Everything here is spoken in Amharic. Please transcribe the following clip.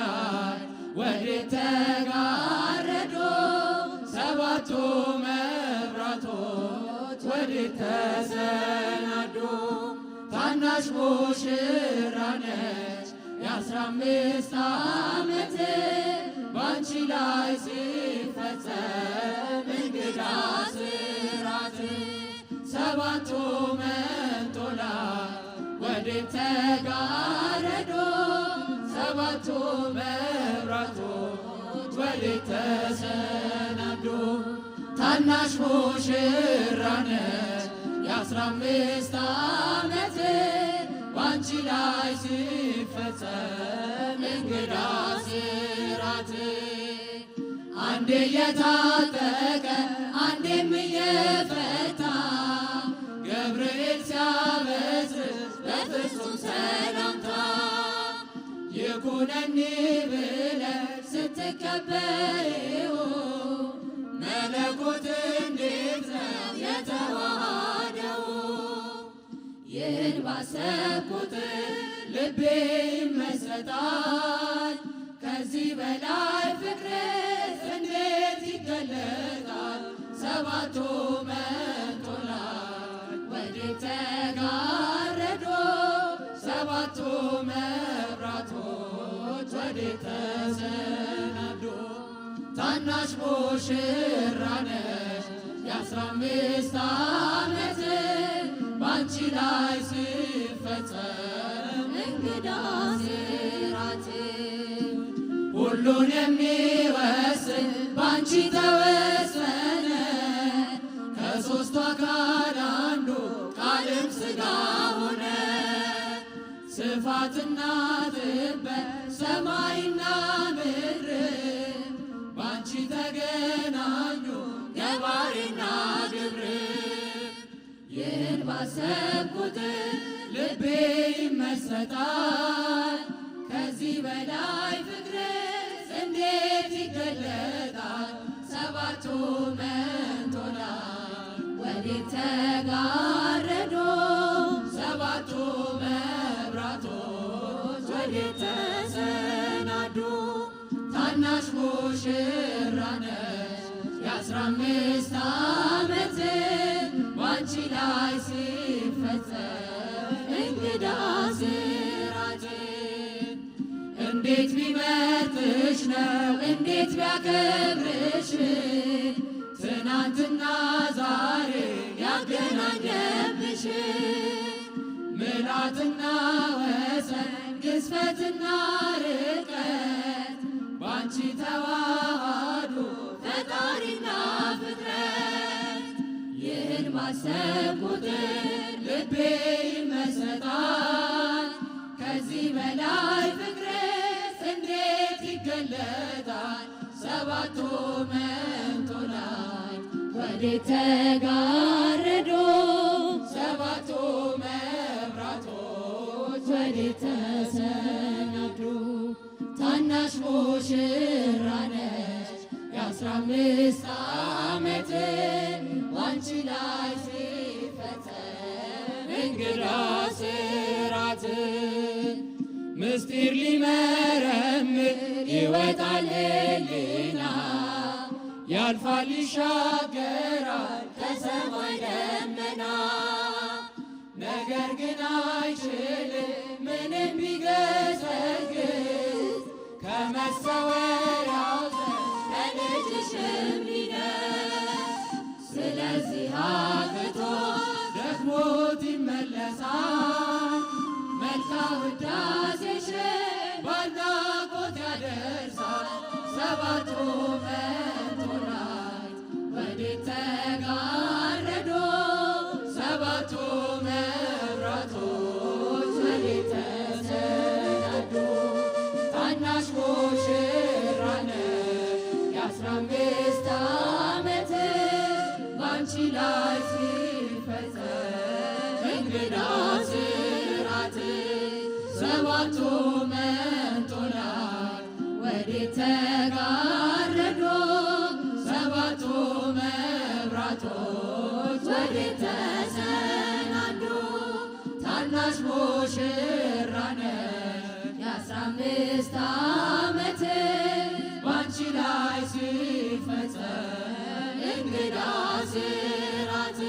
ላይ ወዴት ተጋረዱ ሰባቱ መብራቶች ወዴት ተሰናዱ ታናሽ ሙሽራ ነች የ15 ዓመት ባንቺ ላይ ሲፈጸም እንግዳ ስራት ሰባቱ መንጦላዕት ወዴት ተጋረዱ ሰባቱ መብራቶች ወዴት ተሰናዱ ታናሽ ሙሽራ ነች የ15 ዓመት ባንቺ ላይ ሲፈጸም እንግዳ ስራት አንዴ የታጠቀ አንዴም እየፈታ ገብርኤል ሲያበስር በፍጹም ሰላምታ ይኩነኒ ብለሽ ስትቀበይው መለኮት እንዴት ነው የተዋሃደው ይህን ባሰብኩት ልቤ ይመሰጣል ከዚህ በላይ ፍቅርስ እንዴት ይገለጣል ሰባቱ መንጦላዕት ወዴት ተጋረዱ ሰባቱ መብራቶች ወዴት ተሰናዱ ታናሽ ሙሽራ ነች የ15 ዓመት ባንቺ ላይ ሲፈጸም እንግዳ ስራት ሁሉን የሚወስን ባንቺ ተወሰነ ከሦስቱ አካል አንዱ ቃልም ሥጋ ሆነ ስፋትና ጥበት ሰማይና ምድር ባንቺ ተገናኙ ገባሬና ግብር ይህን ባሰብኩት ልቤ ይመሰጣል ከዚህ በላይ ፍቅርስ እንዴት ይገለጣል ሰባቱ መንጦላዕት ወዴት ተጋረዱ ሰባቱ መብራቶች ወዴት ተሰናዱ ታናሽ ሙሽራ ነች የ15 ዓመት ባንቺ ላይ ሲፈጸም እንግዳ ስራት እንዴት ቢመርጥሽ ነው እንዴት ቢያከብርሽ ትናንትና ዛሬ ያገናኘብሽ ምልአትና ወሰን ግዝፈትና ርቀት ባንቺ ተዋሃዱ ፈጣሪና ፍጥረት ይህን ባሰብኩት ልቤ ይመሰጣል ከዚህ በላይ ፍቅርስ እንዴት ይገለጣል ሰባቱ መንጦላዕት ወዴት ተጋረዱ ሰባቱ መብራቶች ወዴት ተሰናዱ ታናሽ ሙሽራ ነች የ15 ዓመት ባንቺ ላይ ሲፈጸም እንግዳ ስራት ምስጢር ሊመረምር ይወጣል ሕሊና ያልፋል ይሻገራል ከሰማይ ደመና ነገር ግን አይችልም ምንም ቢገሰግስ ከመሰወሪያው ከልጅሽም ሊደርስ ስለዚህ አቅቶ ደክሞት ይመለሳል መልካ ውዳሴሽን ባድናቆት ያደርሳል ሰባቱ መንጦላዕት ወዴት ተጋረዱ ሰባቱ መብራቶች ወዴት ተሰናዱ ታናሽ ሙሽራ ነች የ15 ዓመት ባንቺ ላይ ሲፈጸም እንግዳ ስራት ሰባቱ መንጦላዕት ወዴት ተጋረዱ ሰባቱ መብራቶች ወዴት ተሰናዱ ታናሽ ሙሽራ ነች የ15 ዓመት ላይ ሲፈጸም እንግዳ ስራት